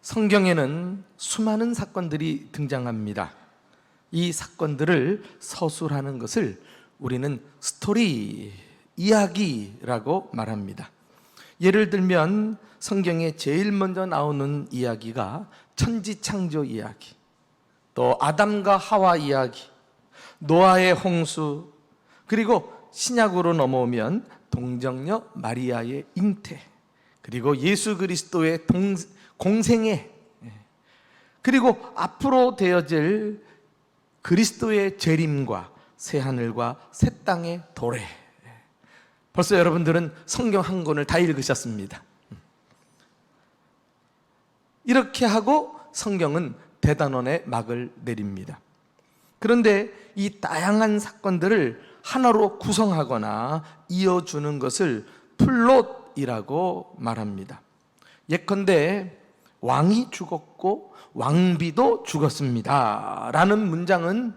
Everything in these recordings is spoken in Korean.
성경에는 수많은 사건들이 등장합니다. 이 사건들을 서술하는 것을 우리는 스토리, 이야기라고 말합니다. 예를 들면 성경에 제일 먼저 나오는 이야기가 천지창조 이야기, 또 아담과 하와 이야기, 노아의 홍수, 그리고 신약으로 넘어오면 동정녀 마리아의 잉태, 그리고 예수 그리스도의 공생애, 그리고 앞으로 되어질 그리스도의 재림과 새하늘과 새 땅의 도래. 벌써 여러분들은 성경 한 권을 다 읽으셨습니다. 이렇게 하고 성경은 대단원의 막을 내립니다. 그런데 이 다양한 사건들을 하나로 구성하거나 이어주는 것을 플롯이라고 말합니다. 예컨대 왕이 죽었고 왕비도 죽었습니다 라는 문장은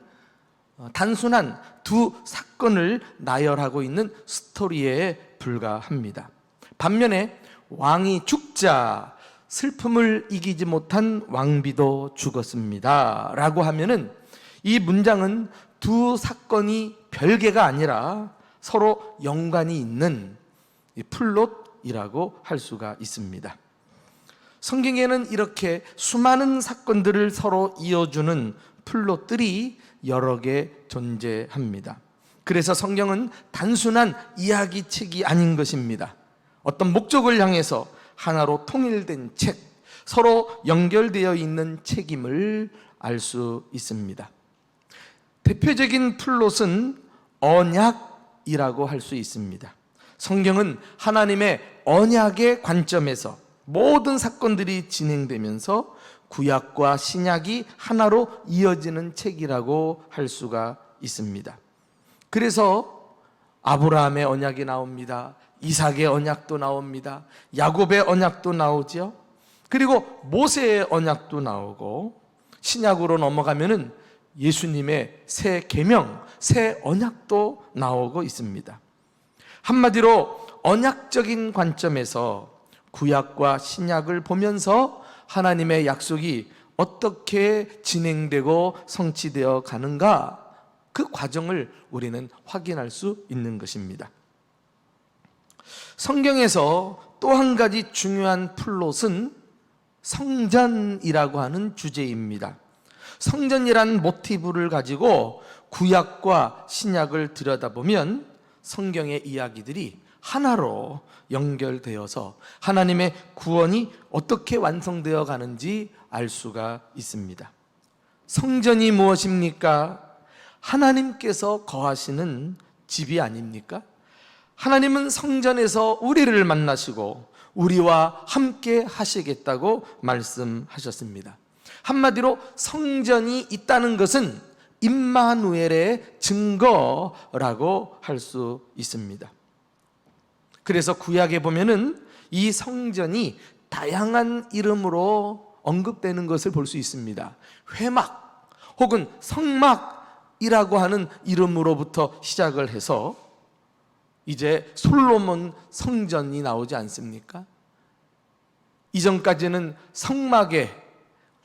단순한 두 사건을 나열하고 있는 스토리에 불과합니다. 반면에 왕이 죽자 슬픔을 이기지 못한 왕비도 죽었습니다 라고 하면은 이 문장은 두 사건이 별개가 아니라 서로 연관이 있는 플롯이라고 할 수가 있습니다. 성경에는 이렇게 수많은 사건들을 서로 이어주는 플롯들이 여러 개 존재합니다. 그래서 성경은 단순한 이야기책이 아닌 것입니다. 어떤 목적을 향해서 하나로 통일된 책, 서로 연결되어 있는 책임을 알 수 있습니다. 대표적인 플롯은 언약이라고 할 수 있습니다. 성경은 하나님의 언약의 관점에서 모든 사건들이 진행되면서 구약과 신약이 하나로 이어지는 책이라고 할 수가 있습니다. 그래서 아브라함의 언약이 나옵니다. 이삭의 언약도 나옵니다. 야곱의 언약도 나오죠. 그리고 모세의 언약도 나오고, 신약으로 넘어가면은 예수님의 새 계명, 새 언약도 나오고 있습니다. 한마디로 언약적인 관점에서 구약과 신약을 보면서 하나님의 약속이 어떻게 진행되고 성취되어 가는가, 그 과정을 우리는 확인할 수 있는 것입니다. 성경에서 또 한 가지 중요한 플롯은 성전이라고 하는 주제입니다. 성전이란 모티브를 가지고 구약과 신약을 들여다보면 성경의 이야기들이 하나로 연결되어서 하나님의 구원이 어떻게 완성되어 가는지 알 수가 있습니다. 성전이 무엇입니까? 하나님께서 거하시는 집이 아닙니까? 하나님은 성전에서 우리를 만나시고 우리와 함께 하시겠다고 말씀하셨습니다. 한마디로 성전이 있다는 것은 임마누엘의 증거라고 할 수 있습니다. 그래서 구약에 보면은 이 성전이 다양한 이름으로 언급되는 것을 볼 수 있습니다. 회막 혹은 성막이라고 하는 이름으로부터 시작을 해서 이제 솔로몬 성전이 나오지 않습니까? 이전까지는 성막에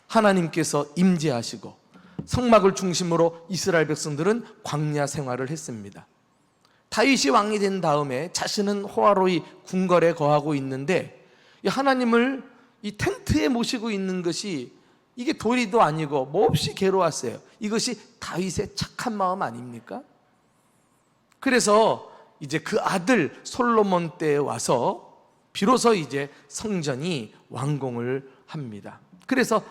하나님께서 임재하시고 성막을 중심으로 이스라엘 백성들은 광야 생활을 했습니다. 다윗이 왕이 된 다음에 자신은 호화로이 궁궐에 거하고 있는데 하나님을 이 텐트에 모시고 있는 것이 이게 도리도 아니고 몹시 괴로웠어요. 이것이 다윗의 착한 마음 아닙니까? 그래서 이제 그 아들 솔로몬 때에 와서 비로소 이제 성전이 완공을 합니다. 그래서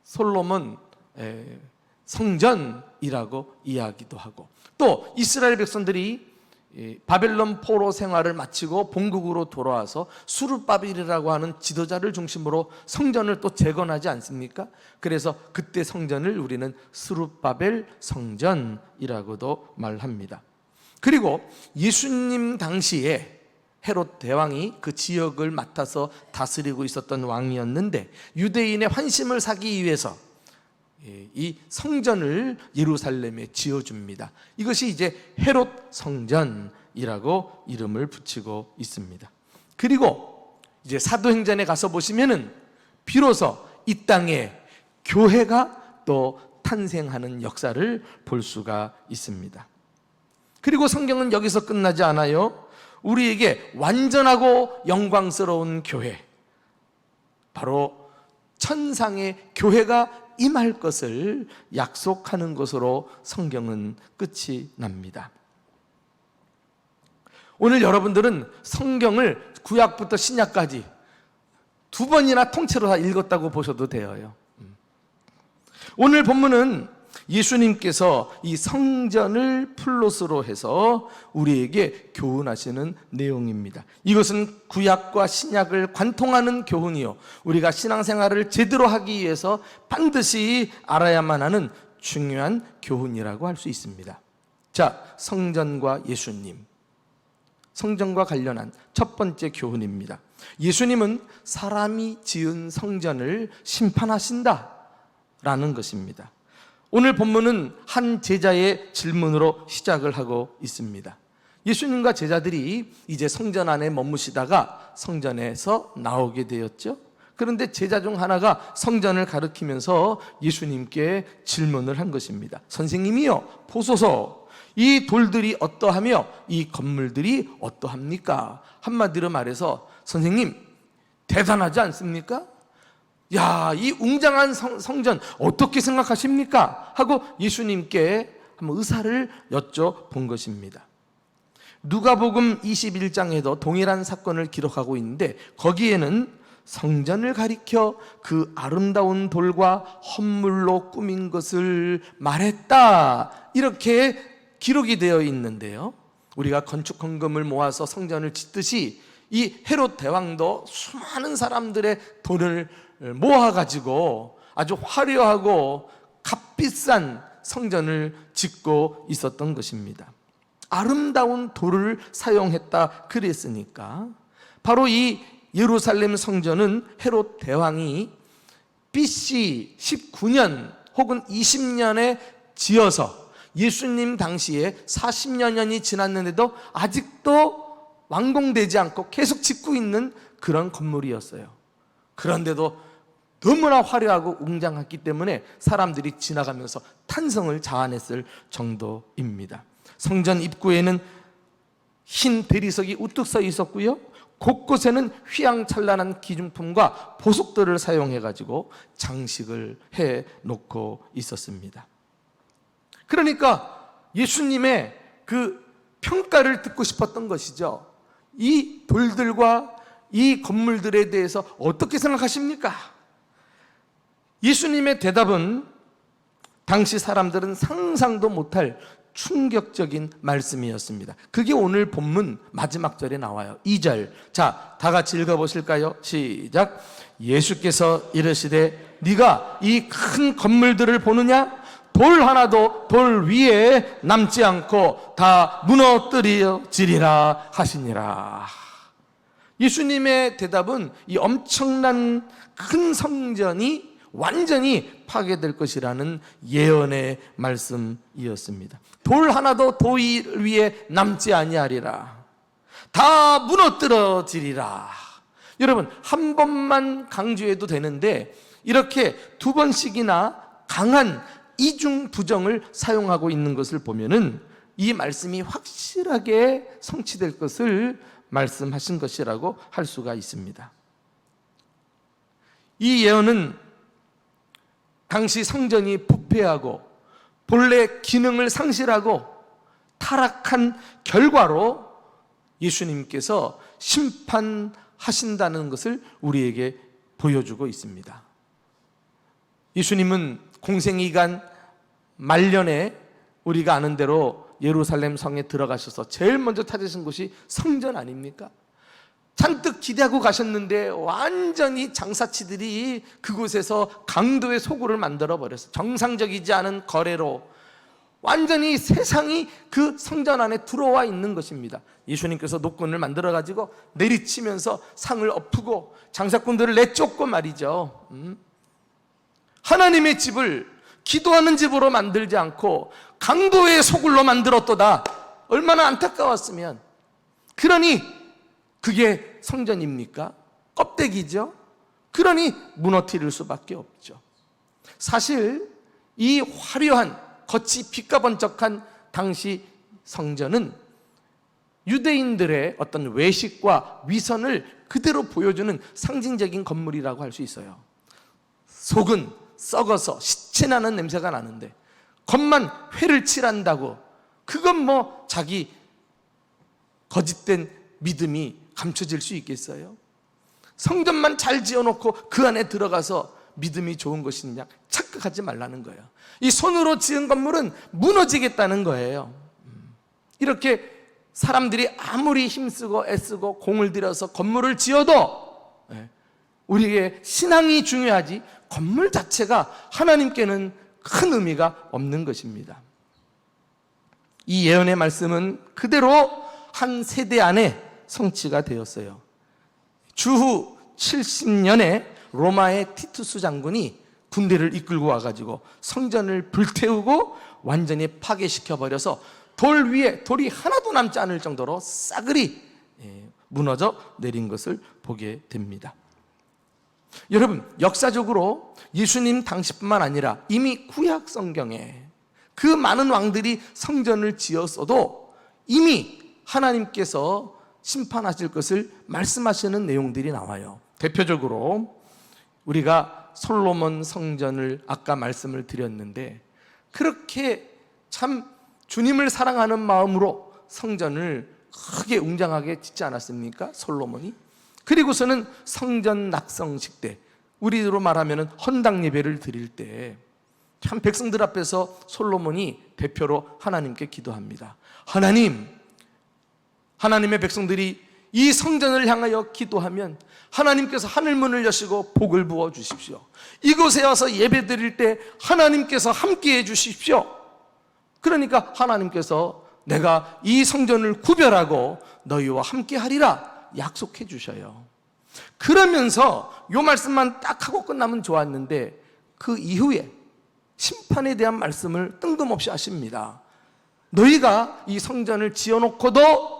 솔로몬 성전이라고 이야기도 하고, 또 이스라엘 백성들이 바벨론 포로 생활을 마치고 본국으로 돌아와서 수르바벨이라고 하는 지도자를 중심으로 성전을 또 재건하지 않습니까? 그래서 그때 성전을 우리는 수르바벨 성전이라고도 말합니다. 그리고 예수님 당시에 헤롯 대왕이 그 지역을 맡아서 다스리고 있었던 왕이었는데 유대인의 환심을 사기 위해서 이 성전을 예루살렘에 지어줍니다. 이것이 이제 헤롯 성전이라고 이름을 붙이고 있습니다. 그리고 이제 사도행전에 가서 보시면은 비로소 이 땅에 교회가 또 탄생하는 역사를 볼 수가 있습니다. 그리고 성경은 여기서 끝나지 않아요. 우리에게 완전하고 영광스러운 교회, 바로 천상의 교회가 임할 것을 약속하는 것으로 성경은 끝이 납니다. 오늘 여러분들은 성경을 구약부터 신약까지 2번이나 통째로 다 읽었다고 보셔도 돼요. 오늘 본문은 예수님께서 이 성전을 플롯으로 해서 우리에게 교훈하시는 내용입니다. 이것은 구약과 신약을 관통하는 교훈이요, 우리가 신앙생활을 제대로 하기 위해서 반드시 알아야만 하는 중요한 교훈이라고 할 수 있습니다. 자, 성전과 예수님, 성전과 관련한 첫 번째 교훈입니다. 예수님은 사람이 지은 성전을 심판하신다라는 것입니다. 오늘 본문은 한 제자의 질문으로 시작을 하고 있습니다. 예수님과 제자들이 이제 성전 안에 머무시다가 성전에서 나오게 되었죠. 그런데 제자 중 하나가 성전을 가리키면서 예수님께 질문을 한 것입니다. 선생님이요, 보소서, 이 돌들이 어떠하며 이 건물들이 어떠합니까? 한마디로 말해서, 선생님, 대단하지 않습니까? 야, 이 웅장한 성전 어떻게 생각하십니까? 하고 예수님께 한번 의사를 여쭤본 것입니다. 누가복음 21장에도 동일한 사건을 기록하고 있는데, 거기에는 성전을 가리켜 그 아름다운 돌과 헌물로 꾸민 것을 말했다, 이렇게 기록이 되어 있는데요, 우리가 건축 헌금을 모아서 성전을 짓듯이 이 헤롯 대왕도 수많은 사람들의 돈을 모아가지고 아주 화려하고 값비싼 성전을 짓고 있었던 것입니다. 아름다운 돌을 사용했다 그랬으니까, 바로 이 예루살렘 성전은 헤롯 대왕이 BC 19년 혹은 20년에 지어서 예수님 당시에 40여 년이 지났는데도 아직도 완공되지 않고 계속 짓고 있는 그런 건물이었어요. 그런데도 너무나 화려하고 웅장했기 때문에 사람들이 지나가면서 탄성을 자아냈을 정도입니다. 성전 입구에는 흰 대리석이 우뚝 서 있었고요, 곳곳에는 휘황찬란한 기중품과 보석들을 사용해가지고 장식을 해놓고 있었습니다. 그러니까 예수님의 그 평가를 듣고 싶었던 것이죠. 이 돌들과 이 건물들에 대해서 어떻게 생각하십니까? 예수님의 대답은 당시 사람들은 상상도 못할 충격적인 말씀이었습니다. 그게 오늘 본문 마지막 절에 나와요. 2절. 자, 다 같이 읽어보실까요? 시작. 예수께서 이르시되 네가 이 큰 건물들을 보느냐? 돌 하나도 돌 위에 남지 않고 다 무너뜨려지리라 하시니라. 예수님의 대답은 이 엄청난 큰 성전이 완전히 파괴될 것이라는 예언의 말씀이었습니다. 돌 하나도 돌 위에 남지 아니하리라. 다 무너뜨려지리라. 여러분, 한 번만 강조해도 되는데 이렇게 2번씩이나 강한 이중 부정을 사용하고 있는 것을 보면은 이 말씀이 확실하게 성취될 것을 말씀하신 것이라고 할 수가 있습니다. 이 예언은 당시 성전이 부패하고 본래 기능을 상실하고 타락한 결과로 예수님께서 심판하신다는 것을 우리에게 보여주고 있습니다. 예수님은 공생이간 말년에 우리가 아는 대로 예루살렘 성에 들어가셔서 제일 먼저 찾으신 곳이 성전 아닙니까? 잔뜩 기대하고 가셨는데 완전히 장사치들이 그곳에서 강도의 소굴을 만들어 버렸어요. 정상적이지 않은 거래로 완전히 세상이 그 성전 안에 들어와 있는 것입니다. 예수님께서 노끈을 만들어 가지고 내리치면서 상을 엎고 장사꾼들을 내쫓고 말이죠. 하나님의 집을 기도하는 집으로 만들지 않고 강도의 소굴로 만들었도다. 얼마나 안타까웠으면. 그러니 그게 성전입니까? 껍데기죠. 그러니 무너뜨릴 수밖에 없죠. 사실 이 화려한 겉이 빛과 번쩍한 당시 성전은 유대인들의 어떤 외식과 위선을 그대로 보여주는 상징적인 건물이라고 할 수 있어요. 속은 썩어서 시체나는 냄새가 나는데 겉만 회를 칠한다고 그건 뭐 자기 거짓된 믿음이 감춰질 수 있겠어요? 성전만 잘 지어놓고 그 안에 들어가서 믿음이 좋은 것이냐? 착각하지 말라는 거예요. 이 손으로 지은 건물은 무너지겠다는 거예요. 이렇게 사람들이 아무리 힘쓰고 애쓰고 공을 들여서 건물을 지어도 우리의 신앙이 중요하지 건물 자체가 하나님께는 큰 의미가 없는 것입니다. 이 예언의 말씀은 그대로 한 세대 안에 성취가 되었어요. 주후 70년에 로마의 티투스 장군이 군대를 이끌고 와가지고 성전을 불태우고 완전히 파괴시켜버려서 돌 위에 돌이 하나도 남지 않을 정도로 싸그리 무너져 내린 것을 보게 됩니다. 여러분, 역사적으로 예수님 당시뿐만 아니라 이미 구약 성경에 그 많은 왕들이 성전을 지었어도 이미 하나님께서 심판하실 것을 말씀하시는 내용들이 나와요. 대표적으로 우리가 솔로몬 성전을 아까 말씀을 드렸는데 그렇게 참 주님을 사랑하는 마음으로 성전을 크게 웅장하게 짓지 않았습니까? 솔로몬이. 그리고서는 성전 낙성식 때, 우리로 말하면 헌당 예배를 드릴 때 참 백성들 앞에서 솔로몬이 대표로 하나님께 기도합니다. 하나님의 백성들이 이 성전을 향하여 기도하면 하나님께서 하늘문을 여시고 복을 부어 주십시오. 이곳에 와서 예배 드릴 때 하나님께서 함께해 주십시오. 그러니까 하나님께서 내가 이 성전을 구별하고 너희와 함께하리라 약속해 주셔요. 그러면서 이 말씀만 딱 하고 끝나면 좋았는데 그 이후에 심판에 대한 말씀을 뜬금없이 하십니다. 너희가 이 성전을 지어놓고도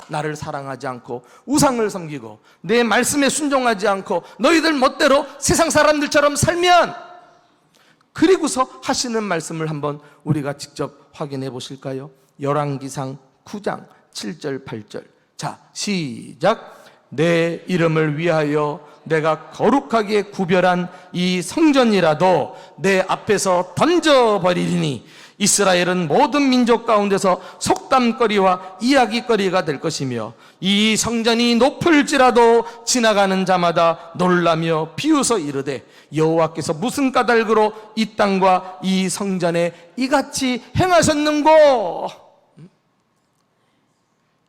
나를 사랑하지 않고 우상을 섬기고 내 말씀에 순종하지 않고 너희들 멋대로 세상 사람들처럼 살면, 그리고서 하시는 말씀을 한번 우리가 직접 확인해 보실까요? 열왕기상 9장 7절 8절. 자, 시작. 내 이름을 위하여 내가 거룩하게 구별한 이 성전이라도 내 앞에서 던져버리리니 이스라엘은 모든 민족 가운데서 속담거리와 이야기거리가 될 것이며 이 성전이 높을지라도 지나가는 자마다 놀라며 비웃어 이르되 여호와께서 무슨 까닭으로 이 땅과 이 성전에 이같이 행하셨는고.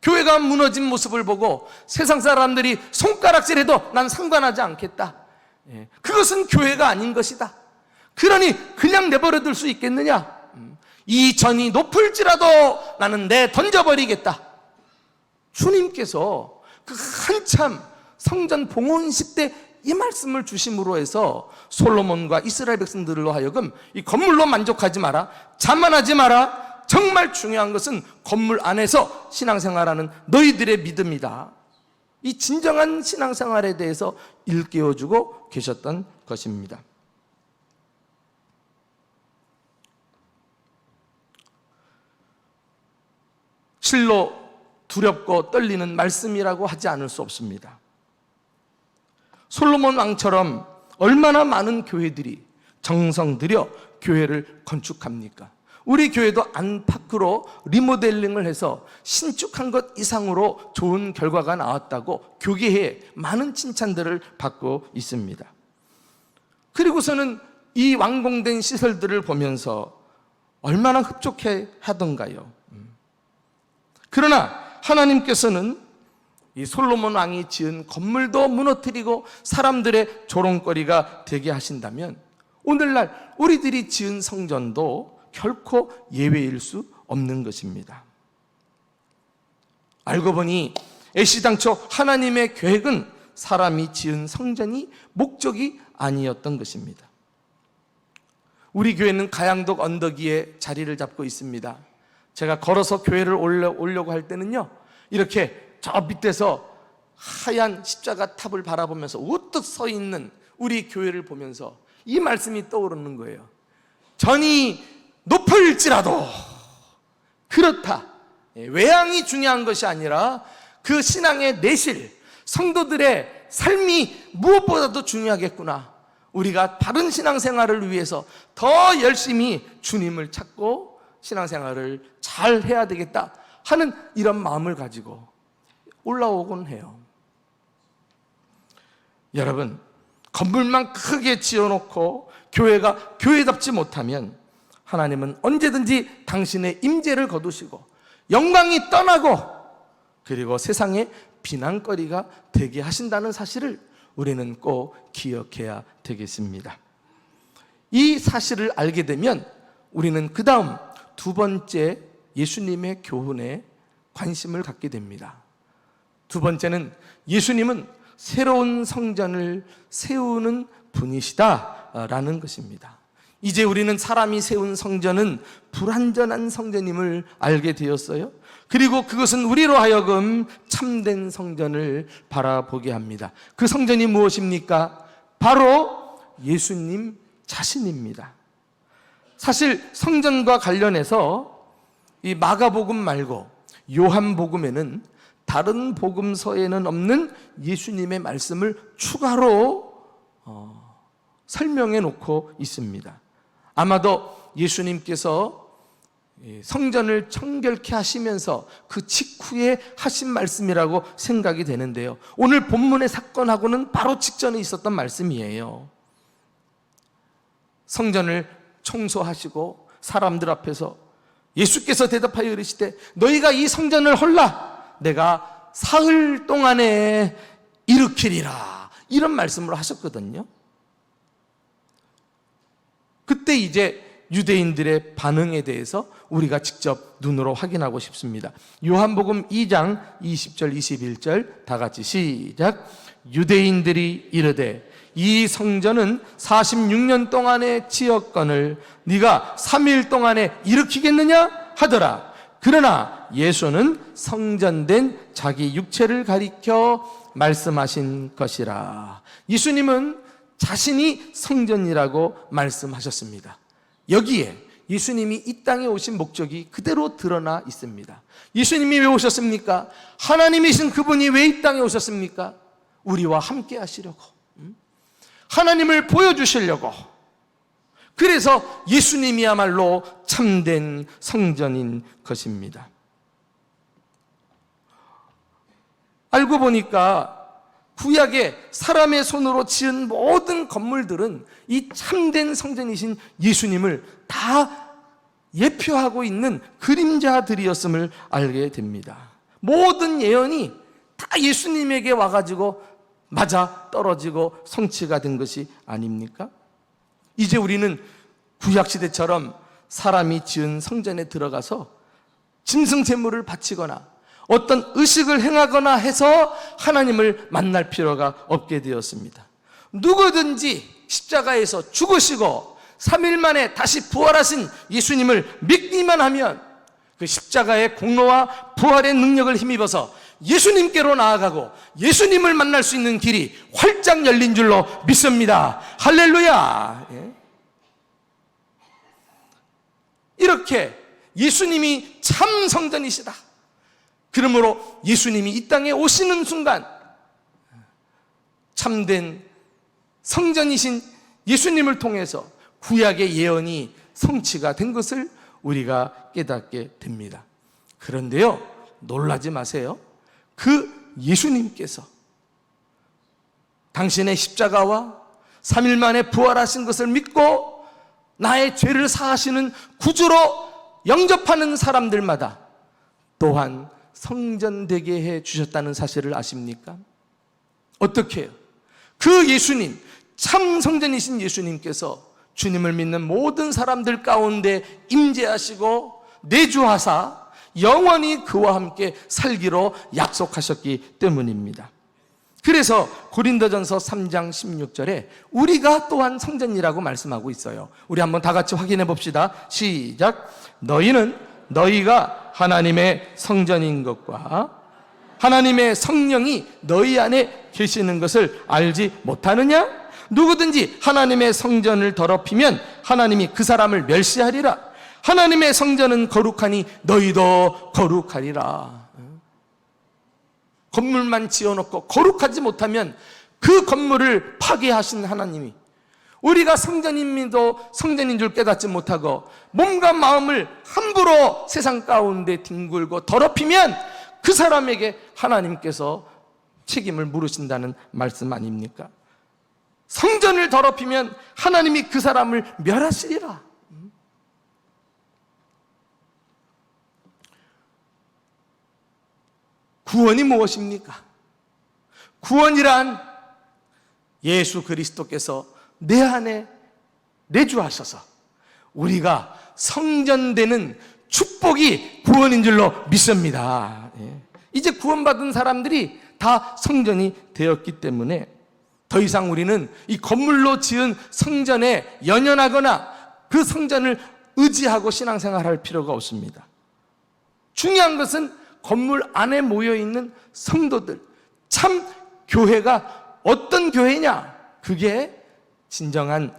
교회가 무너진 모습을 보고 세상 사람들이 손가락질해도 난 상관하지 않겠다. 그것은 교회가 아닌 것이다. 그러니 그냥 내버려 둘 수 있겠느냐? 이 전이 높을지라도 나는 내 던져버리겠다. 주님께서 그 한참 성전 봉헌식 때 이 말씀을 주심으로 해서 솔로몬과 이스라엘 백성들로 하여금 이 건물로 만족하지 마라, 자만하지 마라. 정말 중요한 것은 건물 안에서 신앙생활하는 너희들의 믿음이다. 이 진정한 신앙생활에 대해서 일깨워주고 계셨던 것입니다. 실로 두렵고 떨리는 말씀이라고 하지 않을 수 없습니다. 솔로몬 왕처럼 얼마나 많은 교회들이 정성 들여 교회를 건축합니까? 우리 교회도 안팎으로 리모델링을 해서 신축한 것 이상으로 좋은 결과가 나왔다고 교계에 많은 칭찬들을 받고 있습니다. 그리고서는 이 완공된 시설들을 보면서 얼마나 흡족해 하던가요. 그러나 하나님께서는 이 솔로몬 왕이 지은 건물도 무너뜨리고 사람들의 조롱거리가 되게 하신다면 오늘날 우리들이 지은 성전도 결코 예외일 수 없는 것입니다. 알고 보니 애시당초 하나님의 계획은 사람이 지은 성전이 목적이 아니었던 것입니다. 우리 교회는 가양덕 언덕 위에 자리를 잡고 있습니다. 제가 걸어서 교회를 오려고 할 때는요, 이렇게 저 밑에서 하얀 십자가 탑을 바라보면서 우뚝 서 있는 우리 교회를 보면서 이 말씀이 떠오르는 거예요. 전이 높을지라도 그렇다. 외양이 중요한 것이 아니라 그 신앙의 내실, 성도들의 삶이 무엇보다도 중요하겠구나. 우리가 바른 신앙생활을 위해서 더 열심히 주님을 찾고 신앙생활을 잘 해야 되겠다 하는 이런 마음을 가지고 올라오곤 해요. 여러분, 건물만 크게 지어놓고 교회가 교회답지 못하면 하나님은 언제든지 당신의 임재를 거두시고 영광이 떠나고 그리고 세상에 비난거리가 되게 하신다는 사실을 우리는 꼭 기억해야 되겠습니다. 이 사실을 알게 되면 우리는 그 다음 두 번째 예수님의 교훈에 관심을 갖게 됩니다. 두 번째는 예수님은 새로운 성전을 세우는 분이시다라는 것입니다. 이제 우리는 사람이 세운 성전은 불완전한 성전임을 알게 되었어요. 그리고 그것은 우리로 하여금 참된 성전을 바라보게 합니다. 그 성전이 무엇입니까? 바로 예수님 자신입니다. 사실 성전과 관련해서 이 마가복음 말고 요한복음에는 다른 복음서에는 없는 예수님의 말씀을 추가로 설명해 놓고 있습니다. 아마도 예수님께서 성전을 청결케 하시면서 그 직후에 하신 말씀이라고 생각이 되는데요, 오늘 본문의 사건하고는 바로 직전에 있었던 말씀이에요. 성전을 청소하시고 사람들 앞에서 예수께서 대답하여 이르시되 너희가 이 성전을 헐라 내가 사흘 동안에 일으키리라, 이런 말씀을 하셨거든요. 그때 이제 유대인들의 반응에 대해서 우리가 직접 눈으로 확인하고 싶습니다. 요한복음 2장 20절 21절 다 같이 시작. 유대인들이 이르되 이 성전은 46년 동안의 지었건을 네가 3일 동안에 일으키겠느냐 하더라. 그러나 예수는 성전된 자기 육체를 가리켜 말씀하신 것이라. 예수님은 자신이 성전이라고 말씀하셨습니다. 여기에 예수님이 이 땅에 오신 목적이 그대로 드러나 있습니다. 예수님이 왜 오셨습니까? 하나님이신 그분이 왜 이 땅에 오셨습니까? 우리와 함께 하시려고, 하나님을 보여주시려고. 그래서 예수님이야말로 참된 성전인 것입니다. 알고 보니까 구약에 사람의 손으로 지은 모든 건물들은 이 참된 성전이신 예수님을 다 예표하고 있는 그림자들이었음을 알게 됩니다. 모든 예언이 다 예수님에게 와가지고 맞아 떨어지고 성취가 된 것이 아닙니까? 이제 우리는 구약시대처럼 사람이 지은 성전에 들어가서 짐승 제물을 바치거나 어떤 의식을 행하거나 해서 하나님을 만날 필요가 없게 되었습니다. 누구든지 십자가에서 죽으시고 3일 만에 다시 부활하신 예수님을 믿기만 하면 그 십자가의 공로와 부활의 능력을 힘입어서 예수님께로 나아가고 예수님을 만날 수 있는 길이 활짝 열린 줄로 믿습니다. 할렐루야. 이렇게 예수님이 참 성전이시다. 그러므로 예수님이 이 땅에 오시는 순간 참된 성전이신 예수님을 통해서 구약의 예언이 성취가 된 것을 우리가 깨닫게 됩니다. 그런데요, 놀라지 마세요. 그 예수님께서 당신의 십자가와 3일 만에 부활하신 것을 믿고 나의 죄를 사하시는 구주로 영접하는 사람들마다 또한 성전되게 해 주셨다는 사실을 아십니까? 어떻게 해요? 그 예수님, 참 성전이신 예수님께서 주님을 믿는 모든 사람들 가운데 임재하시고 내주하사 영원히 그와 함께 살기로 약속하셨기 때문입니다. 그래서 고린도전서 3장 16절에 우리가 또한 성전이라고 말씀하고 있어요. 우리 한번 다 같이 확인해 봅시다. 시작. 너희는 너희가 하나님의 성전인 것과 하나님의 성령이 너희 안에 계시는 것을 알지 못하느냐? 누구든지 하나님의 성전을 더럽히면 하나님이 그 사람을 멸시하리라. 하나님의 성전은 거룩하니 너희도 거룩하리라. 건물만 지어놓고 거룩하지 못하면 그 건물을 파괴하신 하나님이 우리가 성전인도 성전인 줄 깨닫지 못하고 몸과 마음을 함부로 세상 가운데 뒹굴고 더럽히면 그 사람에게 하나님께서 책임을 물으신다는 말씀 아닙니까? 성전을 더럽히면 하나님이 그 사람을 멸하시리라. 구원이 무엇입니까? 구원이란 예수 그리스도께서 내 안에 내주하셔서 우리가 성전되는 축복이 구원인 줄로 믿습니다. 이제 구원받은 사람들이 다 성전이 되었기 때문에 더 이상 우리는 이 건물로 지은 성전에 연연하거나 그 성전을 의지하고 신앙생활할 필요가 없습니다. 중요한 것은 건물 안에 모여있는 성도들, 참 교회가 어떤 교회냐? 그게 진정한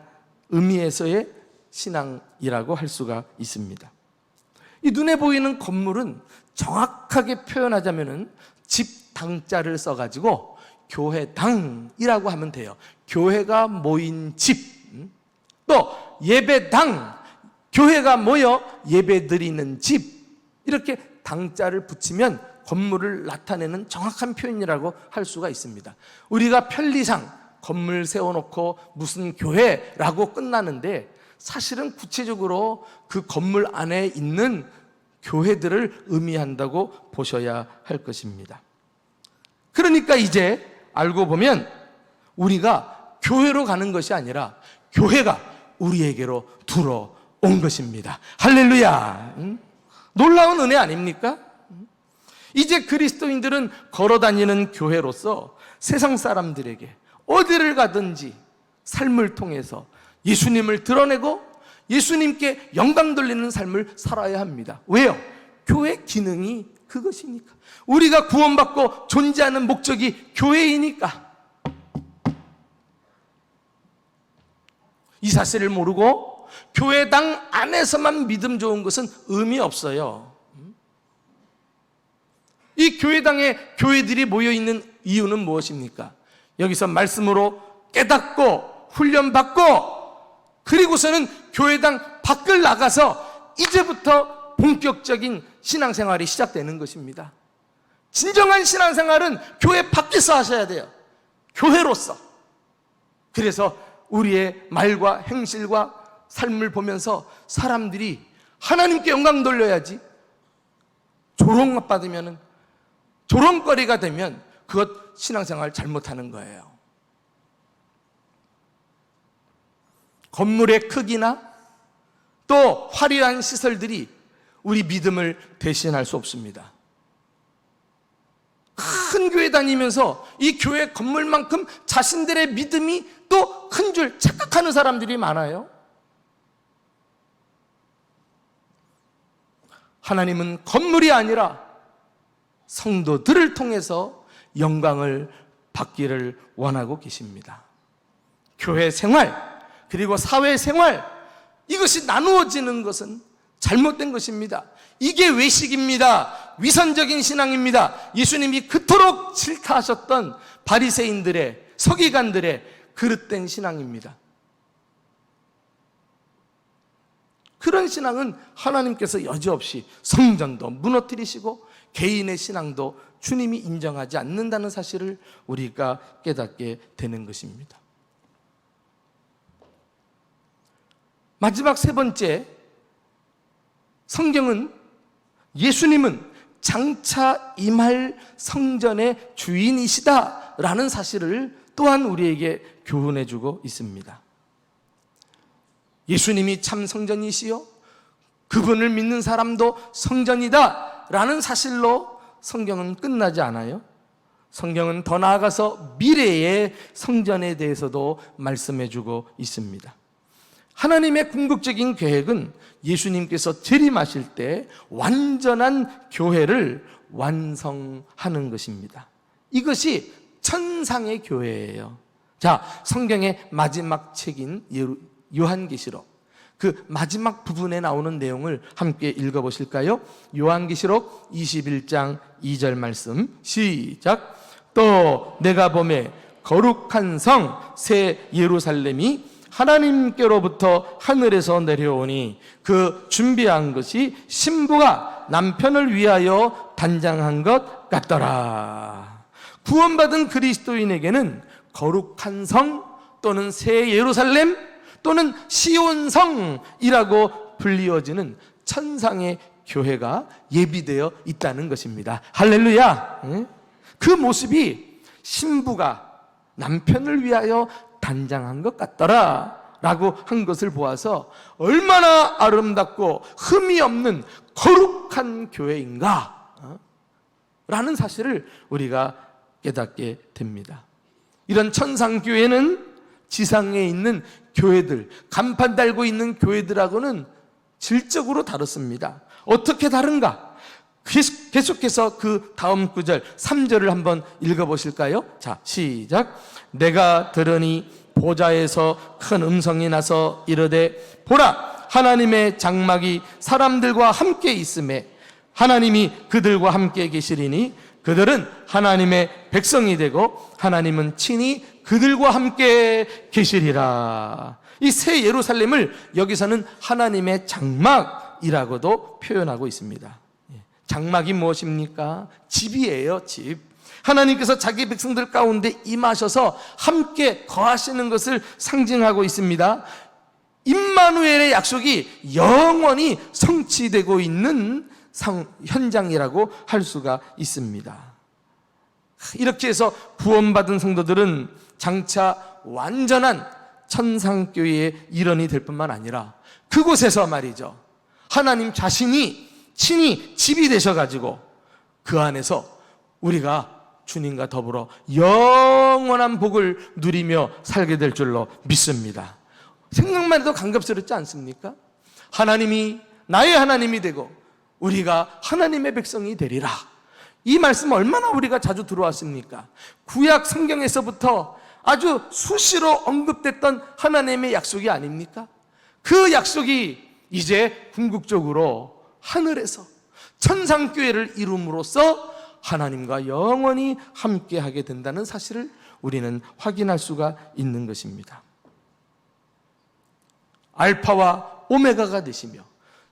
의미에서의 신앙이라고 할 수가 있습니다. 이 눈에 보이는 건물은 정확하게 표현하자면은 집당자를 써가지고 교회당이라고 하면 돼요. 교회가 모인 집. 또 예배당, 교회가 모여 예배드리는 집. 이렇게 당자를 붙이면 건물을 나타내는 정확한 표현이라고 할 수가 있습니다. 우리가 편리상 건물 세워놓고 무슨 교회라고 끝나는데 사실은 구체적으로 그 건물 안에 있는 교회들을 의미한다고 보셔야 할 것입니다. 그러니까 이제 알고 보면 우리가 교회로 가는 것이 아니라 교회가 우리에게로 들어온 것입니다. 할렐루야. 놀라운 은혜 아닙니까? 이제 그리스도인들은 걸어다니는 교회로서 세상 사람들에게 어디를 가든지 삶을 통해서 예수님을 드러내고 예수님께 영광 돌리는 삶을 살아야 합니다. 왜요? 교회 기능이 그것이니까. 우리가 구원받고 존재하는 목적이 교회이니까. 이 사실을 모르고 교회당 안에서만 믿음 좋은 것은 의미 없어요. 이 교회당에 교회들이 모여있는 이유는 무엇입니까? 여기서 말씀으로 깨닫고 훈련받고 그리고서는 교회당 밖을 나가서 이제부터 본격적인 신앙생활이 시작되는 것입니다. 진정한 신앙생활은 교회 밖에서 하셔야 돼요. 교회로서. 그래서 우리의 말과 행실과 삶을 보면서 사람들이 하나님께 영광 돌려야지 조롱받으면 조롱거리가 되면 그것 신앙생활 잘못하는 거예요. 건물의 크기나 또 화려한 시설들이 우리 믿음을 대신할 수 없습니다. 큰 교회 다니면서 이 교회 건물만큼 자신들의 믿음이 또 큰 줄 착각하는 사람들이 많아요. 하나님은 건물이 아니라 성도들을 통해서 영광을 받기를 원하고 계십니다. 교회 생활 그리고 사회 생활 이것이 나누어지는 것은 잘못된 것입니다. 이게 외식입니다. 위선적인 신앙입니다. 예수님이 그토록 질타하셨던 바리새인들의 서기관들의 그릇된 신앙입니다. 그런 신앙은 하나님께서 여지없이 성전도 무너뜨리시고 개인의 신앙도 주님이 인정하지 않는다는 사실을 우리가 깨닫게 되는 것입니다. 마지막 세 번째, 성경은 예수님은 장차 임할 성전의 주인이시다라는 사실을 또한 우리에게 교훈해주고 있습니다. 예수님이 참 성전이시요 그분을 믿는 사람도 성전이다 라는 사실로 성경은 끝나지 않아요. 성경은 더 나아가서 미래의 성전에 대해서도 말씀해주고 있습니다. 하나님의 궁극적인 계획은 예수님께서 재림하실 때 완전한 교회를 완성하는 것입니다. 이것이 천상의 교회예요. 자, 성경의 마지막 책인 요한계시록, 그 마지막 부분에 나오는 내용을 함께 읽어보실까요? 요한계시록 21장 2절 말씀 시작. 또 내가 보매 거룩한 성 새 예루살렘이 하나님께로부터 하늘에서 내려오니 그 준비한 것이 신부가 남편을 위하여 단장한 것 같더라. 구원받은 그리스도인에게는 거룩한 성 또는 새 예루살렘 또는 시온성이라고 불리워지는 천상의 교회가 예비되어 있다는 것입니다. 할렐루야. 그 모습이 신부가 남편을 위하여 단장한 것 같더라 라고 한 것을 보아서 얼마나 아름답고 흠이 없는 거룩한 교회인가 라는 사실을 우리가 깨닫게 됩니다. 이런 천상교회는 지상에 있는 교회들, 간판 달고 있는 교회들하고는 질적으로 다릅니다. 어떻게 다른가? 계속해서 그 다음 구절 3절을 한번 읽어보실까요? 자, 시작. 내가 들으니 보좌에서 큰 음성이 나서 이르되 보라, 하나님의 장막이 사람들과 함께 있음에 하나님이 그들과 함께 계시리니 그들은 하나님의 백성이 되고 하나님은 친히 그들과 함께 계시리라. 이 새 예루살렘을 여기서는 하나님의 장막이라고도 표현하고 있습니다. 장막이 무엇입니까? 집이에요, 집. 하나님께서 자기 백성들 가운데 임하셔서 함께 거하시는 것을 상징하고 있습니다. 임마누엘의 약속이 영원히 성취되고 있는 현장이라고 할 수가 있습니다. 이렇게 해서 구원받은 성도들은 장차 완전한 천상교회의 일원이 될 뿐만 아니라 그곳에서 말이죠, 하나님 자신이 친히 집이 되셔가지고 그 안에서 우리가 주님과 더불어 영원한 복을 누리며 살게 될 줄로 믿습니다. 생각만 해도 감격스럽지 않습니까? 하나님이 나의 하나님이 되고 우리가 하나님의 백성이 되리라. 이 말씀 얼마나 우리가 자주 들어왔습니까? 구약 성경에서부터 아주 수시로 언급됐던 하나님의 약속이 아닙니까? 그 약속이 이제 궁극적으로 하늘에서 천상교회를 이룸으로써 하나님과 영원히 함께하게 된다는 사실을 우리는 확인할 수가 있는 것입니다. 알파와 오메가가 되시며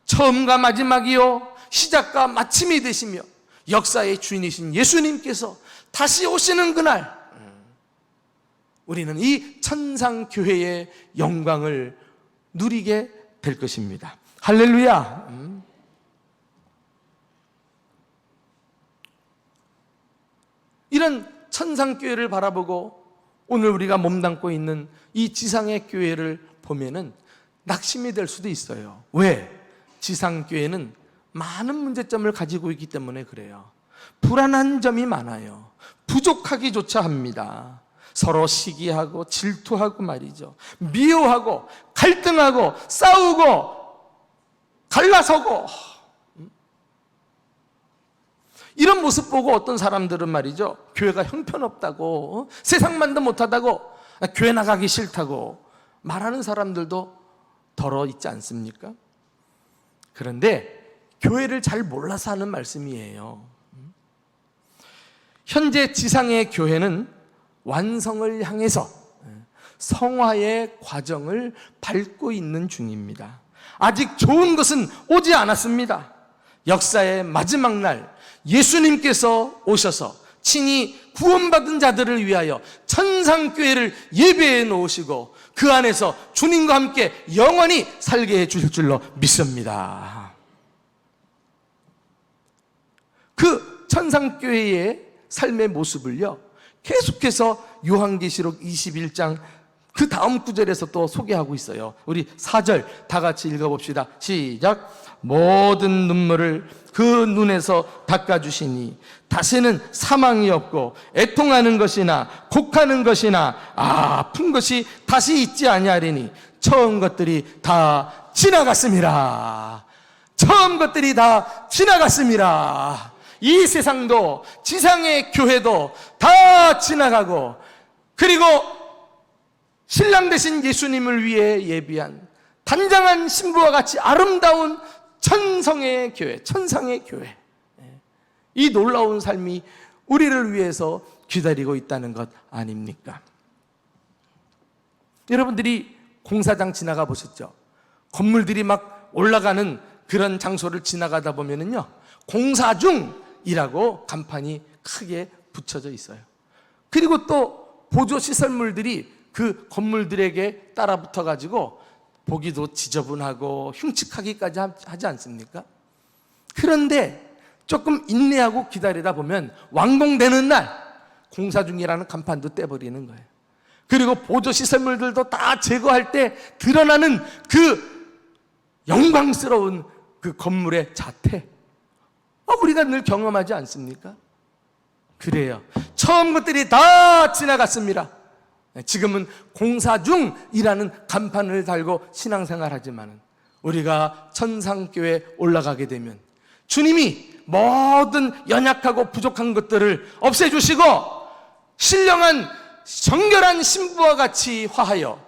처음과 마지막이요 시작과 마침이 되시며 역사의 주인이신 예수님께서 다시 오시는 그날 우리는 이 천상교회의 영광을 누리게 될 것입니다. 할렐루야. 이런 천상교회를 바라보고 오늘 우리가 몸담고 있는 이 지상의 교회를 보면은 낙심이 될 수도 있어요. 왜? 지상교회는 많은 문제점을 가지고 있기 때문에 그래요. 불안한 점이 많아요. 부족하기조차 합니다. 서로 시기하고 질투하고 말이죠. 미워하고 갈등하고 싸우고 갈라서고 이런 모습 보고 어떤 사람들은 말이죠, 교회가 형편없다고, 세상만도 못하다고, 교회 나가기 싫다고 말하는 사람들도 더러 있지 않습니까? 그런데 교회를 잘 몰라서 하는 말씀이에요. 현재 지상의 교회는 완성을 향해서 성화의 과정을 밟고 있는 중입니다. 아직 좋은 것은 오지 않았습니다. 역사의 마지막 날 예수님께서 오셔서 친히 구원받은 자들을 위하여 천상교회를 예배해 놓으시고 그 안에서 주님과 함께 영원히 살게 해 주실 줄로 믿습니다. 그 천상교회의 삶의 모습을요 계속해서 요한계시록 21장 그 다음 구절에서 또 소개하고 있어요. 우리 4절 다 같이 읽어봅시다. 시작. 모든 눈물을 그 눈에서 닦아주시니 다시는 사망이 없고 애통하는 것이나 곡하는 것이나 아픈 것이 다시 있지 아니하리니 처음 것들이 다 지나갔습니다. 처음 것들이 다 지나갔습니다. 이 세상도 지상의 교회도 다 지나가고 그리고 신랑 되신 예수님을 위해 예비한 단장한 신부와 같이 아름다운 천성의 교회, 천상의 교회, 이 놀라운 삶이 우리를 위해서 기다리고 있다는 것 아닙니까? 여러분들이 공사장 지나가 보셨죠? 건물들이 막 올라가는 그런 장소를 지나가다 보면은요, 공사 중이라고 간판이 크게 붙여져 있어요. 그리고 또 보조 시설물들이 그 건물들에게 따라 붙어 가지고 보기도 지저분하고 흉측하기까지 하지 않습니까? 그런데 조금 인내하고 기다리다 보면 완공되는 날 공사 중이라는 간판도 떼버리는 거예요. 그리고 보조 시설물들도 다 제거할 때 드러나는 그 영광스러운 그 건물의 자태, 우리가 늘 경험하지 않습니까? 그래요. 처음 것들이 다 지나갔습니다. 지금은 공사 중이라는 간판을 달고 신앙생활하지만 우리가 천상교회에 올라가게 되면 주님이 모든 연약하고 부족한 것들을 없애주시고 신령한 정결한 신부와 같이 화하여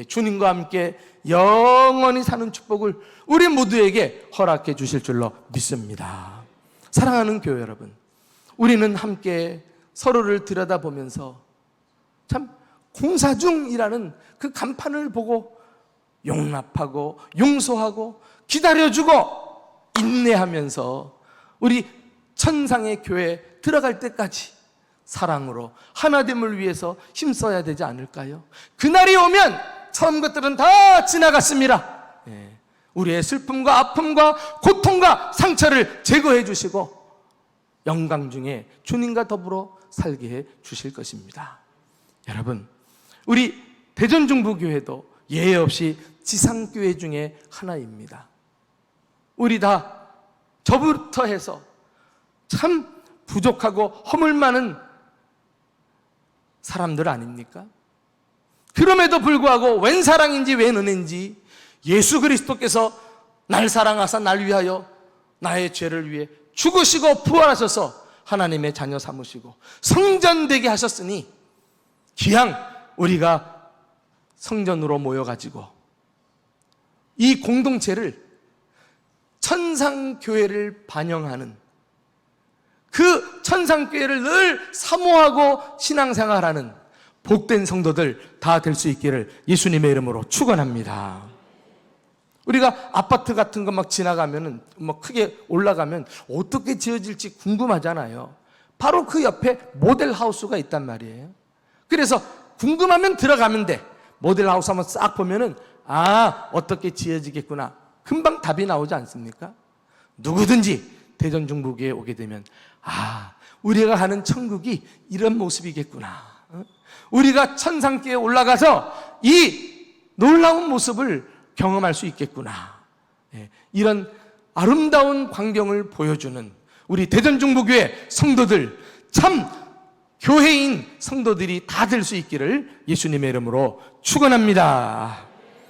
주님과 함께 영원히 사는 축복을 우리 모두에게 허락해 주실 줄로 믿습니다. 사랑하는 교회 여러분, 우리는 함께 서로를 들여다보면서 참 공사 중이라는 그 간판을 보고 용납하고 용서하고 기다려주고 인내하면서 우리 천상의 교회에 들어갈 때까지 사랑으로 하나됨을 위해서 힘써야 되지 않을까요? 그날이 오면 처음 것들은 다 지나갔습니다. 우리의 슬픔과 아픔과 고통과 상처를 제거해 주시고 영광 중에 주님과 더불어 살게 해 주실 것입니다. 여러분, 우리 대전중부교회도 예외 없이 지상교회 중에 하나입니다. 우리 다 저부터 해서 참 부족하고 허물 많은 사람들 아닙니까? 그럼에도 불구하고 웬 사랑인지 웬 은혜인지 예수 그리스도께서 날 사랑하사 날 위하여 나의 죄를 위해 죽으시고 부활하셔서 하나님의 자녀 삼으시고 성전되게 하셨으니 기양 우리가 성전으로 모여가지고 이 공동체를 천상교회를 반영하는 그 천상교회를 늘 사모하고 신앙생활하는 복된 성도들 다 될 수 있기를 예수님의 이름으로 축원합니다. 우리가 아파트 같은 거 막 지나가면은 뭐 크게 올라가면 어떻게 지어질지 궁금하잖아요. 바로 그 옆에 모델하우스가 있단 말이에요. 그래서 궁금하면 들어가면 돼. 모델하우스 한번 싹 보면은 어떻게 지어지겠구나. 금방 답이 나오지 않습니까? 누구든지 대전중부교회에 오게 되면 우리가 가는 천국이 이런 모습이겠구나. 우리가 천상교회에 올라가서 이 놀라운 모습을 경험할 수 있겠구나. 이런 아름다운 광경을 보여주는 우리 대전중부교회 성도들, 참 교회인 성도들이 다 될 수 있기를 예수님의 이름으로 축원합니다.